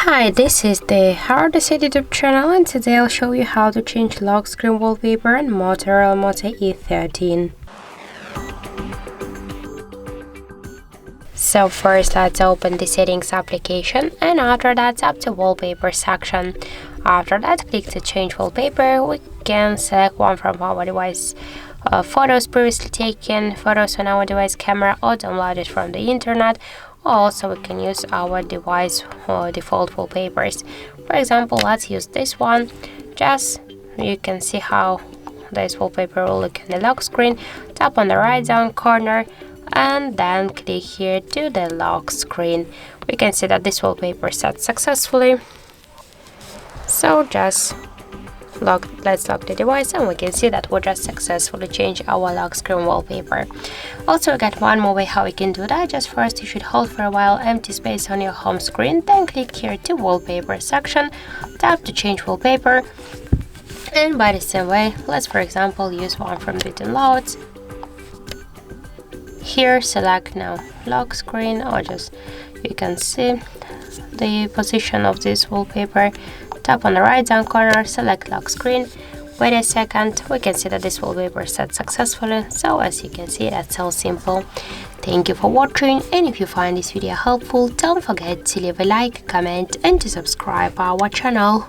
Hi, this is the HardReset YouTube channel, and today I'll show you how to change lock screen wallpaper on Motorola Moto E13. So first let's open the settings application, and after that tap the wallpaper section. After that click to change wallpaper. We can select one from our device photos previously taken, photos on our device camera, or download it from the internet. Also we can use our device default wallpapers. For example, let's use this one. Just you can see how this wallpaper will look in the lock screen. Tap on the right down corner and then click here to the lock screen. We can see that this wallpaper set successfully. So just let's lock the device, and we can see that we just successfully changed our lock screen wallpaper. Also, we got one more way how we can do that. Just first you should hold for a while empty space on your home screen, then click here to wallpaper section, tap to change wallpaper, and by the same way, let's for example use one from the downloads. Here select now lock screen, or just you can see the position of this wallpaper. Tap on the right down corner, select lock screen, wait a second. We can see that this wallpaper set successfully. So as you can see, that's so simple. Thank you for watching, and if you find this video helpful, don't forget to leave a like, comment and to subscribe our channel.